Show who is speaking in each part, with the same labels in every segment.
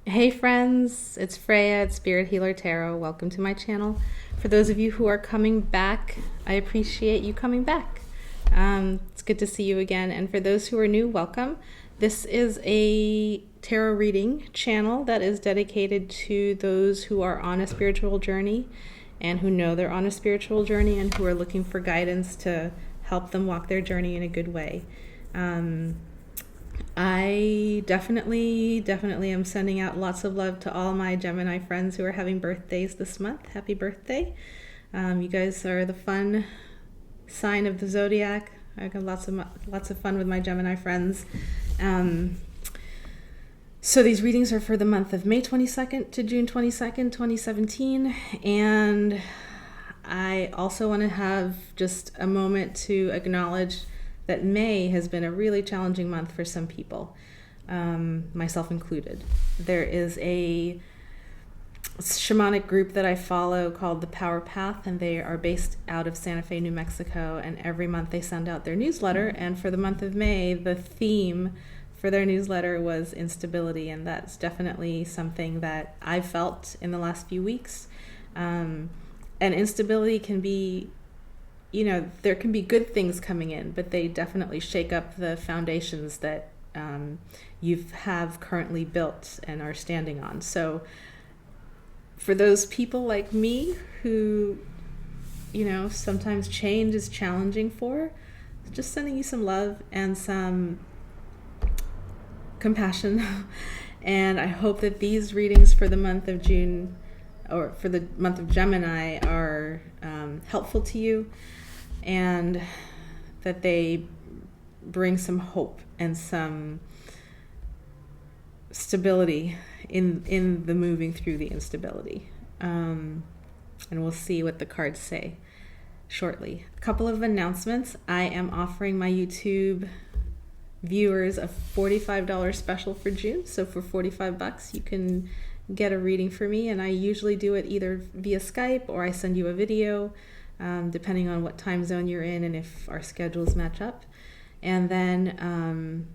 Speaker 1: Hey friends, it's Freya at Spirit Healer Tarot. Welcome to my channel. For those of you who are coming back, I appreciate you coming back. It's good to see you again. And for those who are new, welcome. This is a tarot reading channel that is dedicated to those who are on a spiritual journey and who know they're on a spiritual journey and who are looking for guidance to help them walk their journey in a good way. I definitely am sending out lots of love to all my Gemini friends who are having birthdays this month. Happy birthday. You guys are the fun sign of the zodiac. I got lots of fun with my Gemini friends. So these readings are for the month of May 22nd to June 22nd, 2017. And I also want to have just a moment to acknowledge that May has been a really challenging month for some people, myself included. There is a shamanic group that I follow called the Power Path, and they are based out of Santa Fe, New Mexico, and every month they send out their newsletter, and for the month of May, the theme for their newsletter was instability, and that's definitely something that I felt in the last few weeks. And instability can be, there can be good things coming in, but they definitely shake up the foundations that you have currently built and are standing on. So for those people like me who, sometimes change is challenging for, just sending you some love and some compassion. And I hope that these readings for the month of June, or for the month of Gemini, are helpful to you, and that they bring some hope and some stability in the moving through the instability. And we'll see what the cards say shortly. A couple of announcements. I am offering my YouTube viewers a $45 special for June. So for $45, you can get a reading for me, and I usually do it either via Skype or I send you a video, depending on what time zone you're in and if our schedules match up. And then,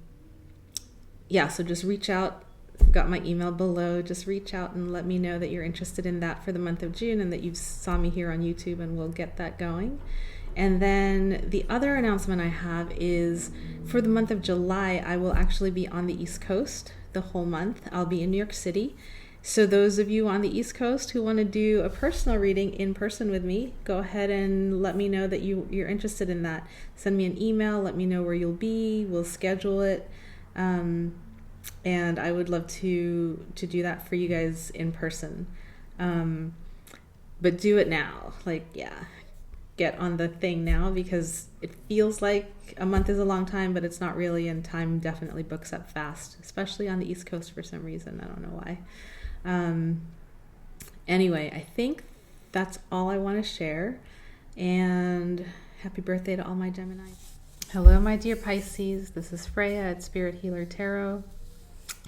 Speaker 1: so just reach out. I've got my email below. Just reach out and let me know that you're interested in that for the month of June and that you saw me here on YouTube, and we'll get that going. And then the other announcement I have is for the month of July, I will actually be on the East Coast the whole month. I'll be in New York City. So those of you on the East Coast who want to do a personal reading in person with me, go ahead and let me know that you're interested in that. Send me an email, let me know where you'll be, we'll schedule it. And I would love to do that for you guys in person. But do it now. Get on the thing now, because it feels like a month is a long time, but it's not really, and time definitely books up fast, especially on the East Coast for some reason. I don't know why. Anyway, I think that's all I want to share, and happy birthday to all my Gemini. Hello, my dear Pisces. This is Freya at Spirit Healer Tarot.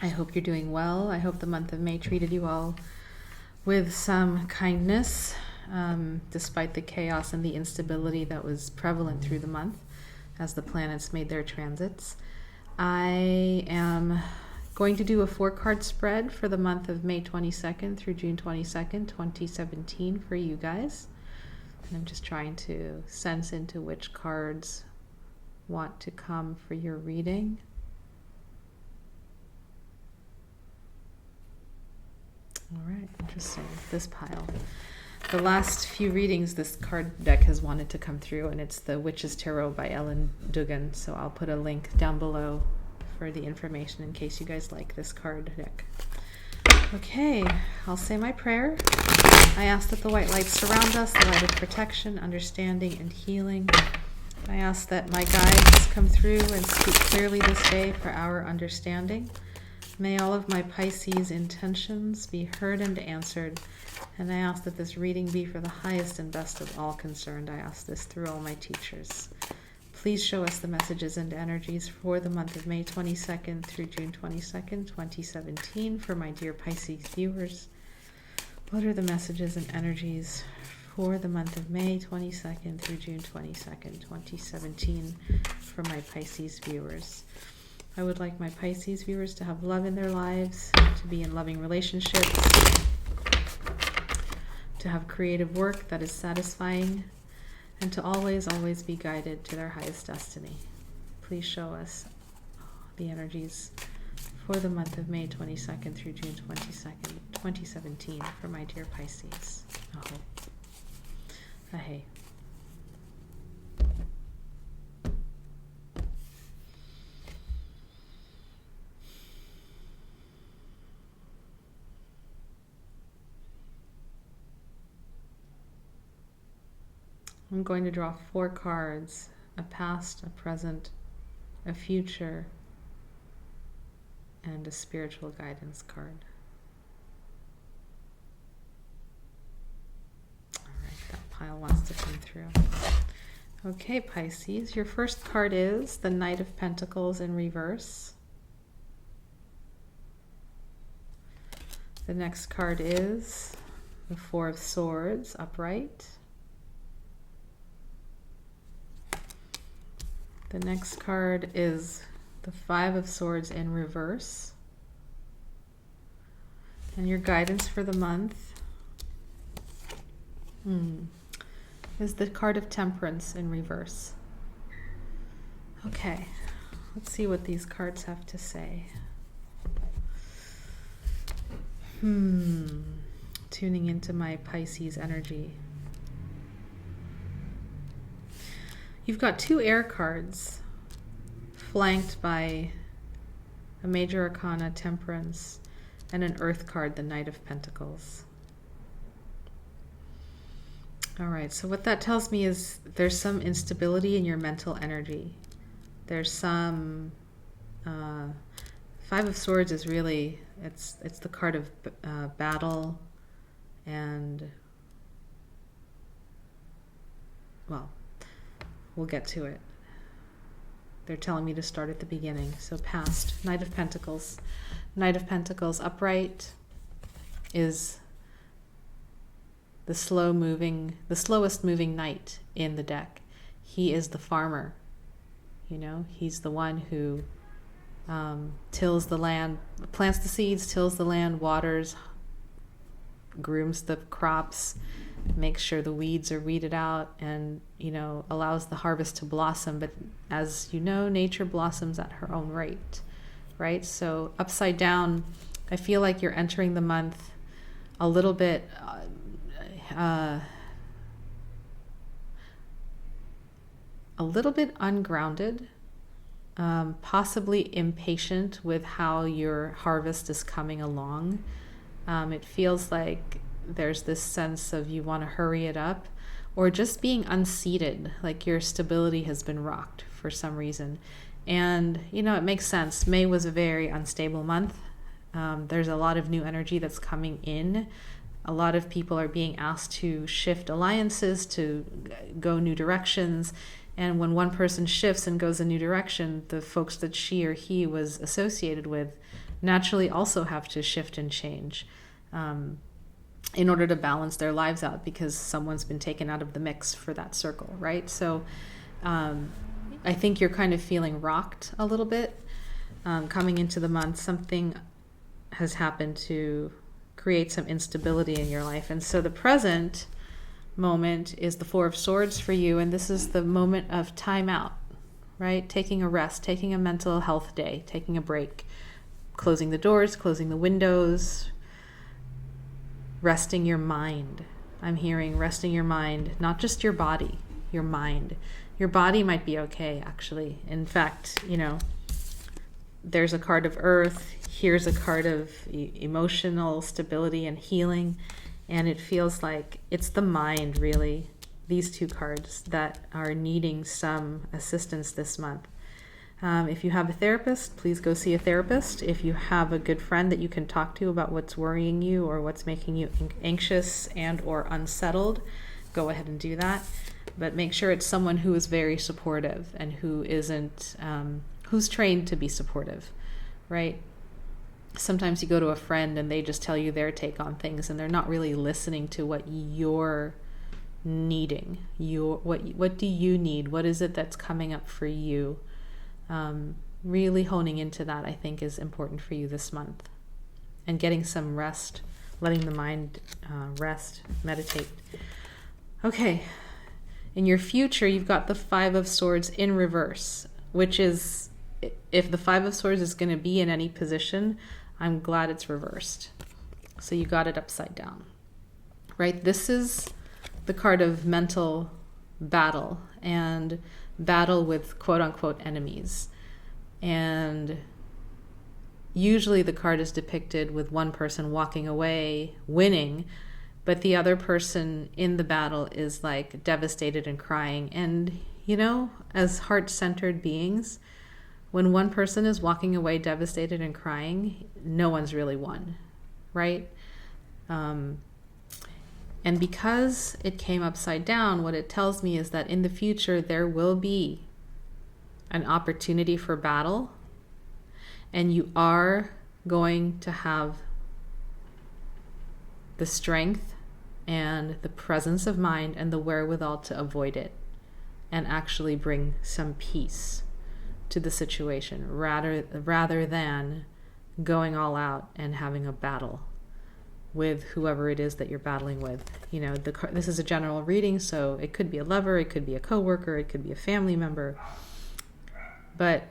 Speaker 1: I hope you're doing well. I hope the month of May treated you all with some kindness, despite the chaos and the instability that was prevalent through the month as the planets made their transits. I am going to do a 4-card spread for the month of May 22nd through June 22nd, 2017 for you guys. And I'm just trying to sense into which cards want to come for your reading. All right, interesting. This pile. The last few readings, this card deck has wanted to come through, and it's the Witch's Tarot by Duggan. So I'll put a link down below for the information in case you guys like this card deck. Okay, I'll say my prayer. I ask that the white light surround us, the light of protection, understanding, and healing. I ask that my guides come through and speak clearly this day for our understanding. May all of my Pisces intentions be heard and answered, and I ask that this reading be for the highest and best of all concerned. I ask this through all my teachers. Please show us the messages and energies for the month of May 22nd through June 22nd, 2017 for my dear Pisces viewers. What are the messages and energies for the month of May 22nd through June 22nd, 2017 for my Pisces viewers? I would like my Pisces viewers to have love in their lives, to be in loving relationships, to have creative work that is satisfying, and to always, always be guided to their highest destiny. Please show us the energies for the month of May 22nd through June 22nd, 2017 for my dear Pisces. Aho. Ahe. I'm going to draw 4 cards, a past, a present, a future, and a spiritual guidance card. All right, that pile wants to come through. Okay, Pisces, your first card is the Knight of Pentacles in reverse. The next card is the Four of Swords upright. The next card is the Five of Swords in reverse. And your guidance for the month is the card of Temperance in reverse. Okay, let's see what these cards have to say. Tuning into my Pisces energy. You've got 2 air cards flanked by a major arcana, Temperance, and an earth card, the Knight of Pentacles. All right, so what that tells me is there's some instability in your mental energy. There's some Five of Swords is really, it's the card of battle, and well, we'll get to it. They're telling me to start at the beginning. So past, Knight of Pentacles. Knight of Pentacles upright is the slowest moving knight in the deck. He is the farmer. You know, he's the one who tills the land, plants the seeds, tills the land, waters, grooms the crops, makes sure the weeds are weeded out, and, you know, allows the harvest to blossom. But as you know, nature blossoms at her own rate, right? So upside down, I feel like you're entering the month a little bit ungrounded, possibly impatient with how your harvest is coming along. It feels like there's this sense of you want to hurry it up, or just being unseated, like your stability has been rocked for some reason. And, you know, it makes sense. May was a very unstable month. There's a lot of new energy that's coming in. A lot of people are being asked to shift alliances, to go new directions. And when one person shifts and goes a new direction, the folks that she or he was associated with naturally also have to shift and change in order to balance their lives out, because someone's been taken out of the mix for that circle, right? So I think you're kind of feeling rocked a little bit coming into the month. Something has happened to create some instability in your life. And so the present moment is the Four of Swords for you, and this is the moment of time out, right? Taking a rest, taking a mental health day, taking a break, closing the doors, closing the windows, resting your mind. I'm hearing resting your mind, not just your body, your mind. Your body might be okay, actually. In fact, you know, there's a card of earth, here's a card of emotional stability and healing, and it feels like it's the mind, really, these 2 cards, that are needing some assistance this month. If you have a therapist, please go see a therapist. If you have a good friend that you can talk to about what's worrying you or what's making you anxious and or unsettled, go ahead and do that. But make sure it's someone who is very supportive and who isn't, who's trained to be supportive, right? Sometimes you go to a friend and they just tell you their take on things, and they're not really listening to what you're needing. What do you need? What is it that's coming up for you? Really honing into that, I think, is important for you this month. And getting some rest, letting the mind rest, meditate. Okay, in your future, you've got the Five of Swords in reverse, which is, if the Five of Swords is going to be in any position, I'm glad it's reversed. So you got it upside down, right? This is the card of mental battle and battle with quote-unquote enemies. And usually the card is depicted with one person walking away, winning, but the other person in the battle is like devastated and crying. And, you know, as heart-centered beings, when one person is walking away devastated and crying, no one's really won, right? And because it came upside down, what it tells me is that in the future there will be an opportunity for battle, and you are going to have the strength and the presence of mind and the wherewithal to avoid it and actually bring some peace to the situation rather than going all out and having a battle with whoever it is that you're battling with. You know, this is a general reading, so it could be a lover, it could be a coworker, it could be a family member. But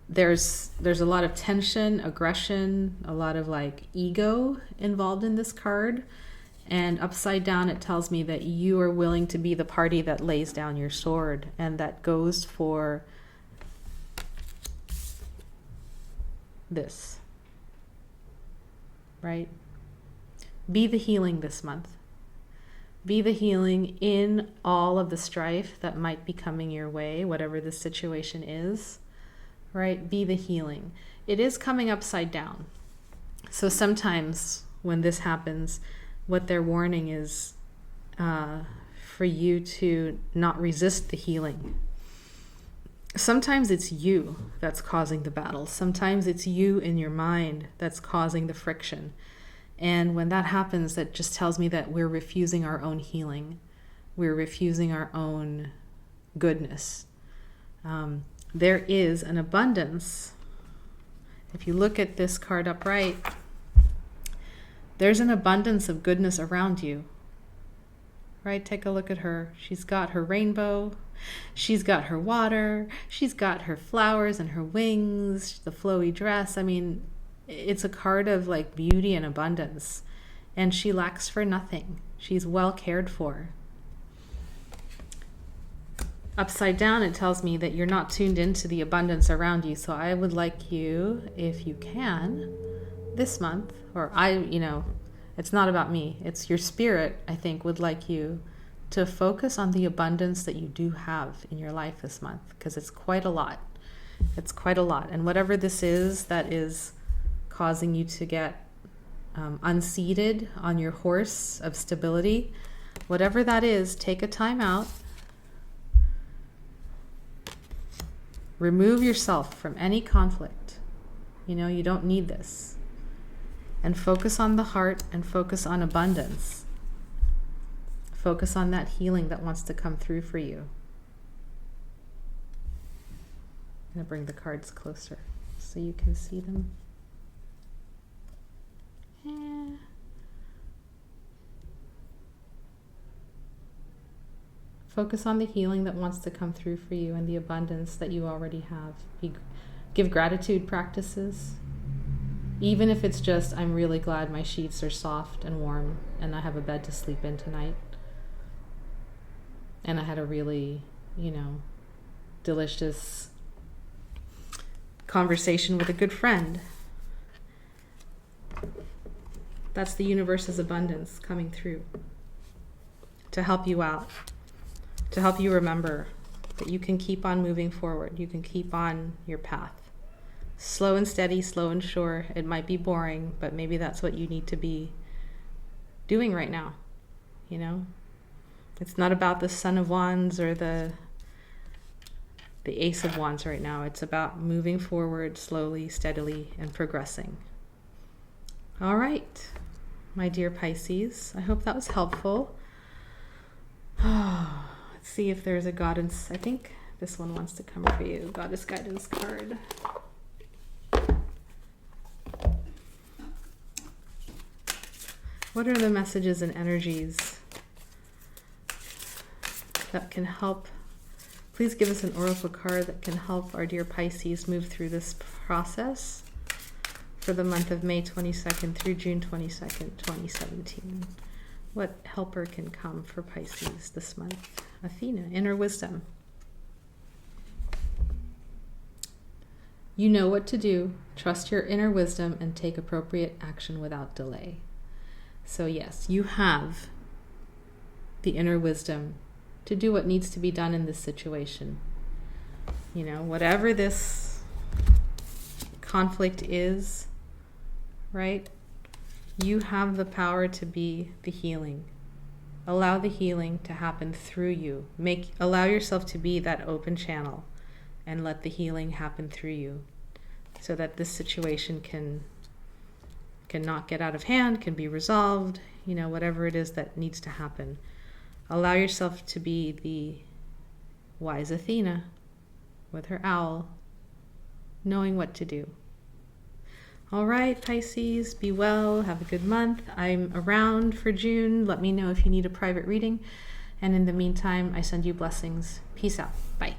Speaker 1: there's a lot of tension, aggression, a lot of like ego involved in this card. And upside down, it tells me that you are willing to be the party that lays down your sword and that goes for this, right? Be the healing this month. Be the healing in all of the strife that might be coming your way, whatever the situation is, right? Be the healing. It is coming upside down. So sometimes when this happens, what they're warning is for you to not resist the healing. Sometimes it's you that's causing the battle. Sometimes it's you in your mind that's causing the friction. And when that happens, that just tells me that we're refusing our own healing. We're refusing our own goodness. There is an abundance. If you look at this card upright, there's an abundance of goodness around you, right? Take a look at her. She's got her rainbow. She's got her water. She's got her flowers and her wings, the flowy dress. I mean, it's a card of like beauty and abundance, and she lacks for nothing. She's well cared for. Upside down, it tells me that you're not tuned into the abundance around you. So I would like you, if you can, this month, or it's not about me, it's your spirit, I think, would like you to focus on the abundance that you do have in your life this month, because it's quite a lot. It's quite a lot. And whatever this is that is causing you to get unseated on your horse of stability, whatever that is, take a time out. Remove yourself from any conflict. You don't need this. And focus on the heart and focus on abundance. Focus on that healing that wants to come through for you. I'm going to bring the cards closer so you can see them. Focus on the healing that wants to come through for you and the abundance that you already have. Give gratitude practices. Even if it's just, I'm really glad my sheets are soft and warm and I have a bed to sleep in tonight. And I had a really, delicious conversation with a good friend. That's the universe's abundance coming through to help you out, to help you remember that you can keep on moving forward. You can keep on your path. Slow and steady, slow and sure. It might be boring, but maybe that's what you need to be doing right now. It's not about the Son of Wands or the Ace of Wands right now. It's about moving forward slowly, steadily, and progressing. All right, my dear Pisces, I hope that was helpful. Let's see if there's a guidance. I think This one wants to come for you. Goddess guidance card. What are the messages and energies that can help? Please give us an oracle card that can help our dear Pisces move through this process for the month of May 22nd through June 22nd, 2017. What helper can come for Pisces this month? Athena, inner wisdom. You know what to do. Trust your inner wisdom and take appropriate action without delay. So yes, you have the inner wisdom to do what needs to be done in this situation. You know, whatever this conflict is, right? You have the power to be the healing. Allow the healing to happen through you. Allow yourself to be that open channel and let the healing happen through you so that this situation can not get out of hand, can be resolved, you know, whatever it is that needs to happen. Allow yourself to be the wise Athena with her owl, knowing what to do. All right, Pisces, be well, have a good month. I'm around for June. Let me know if you need a private reading. And in the meantime, I send you blessings. Peace out. Bye.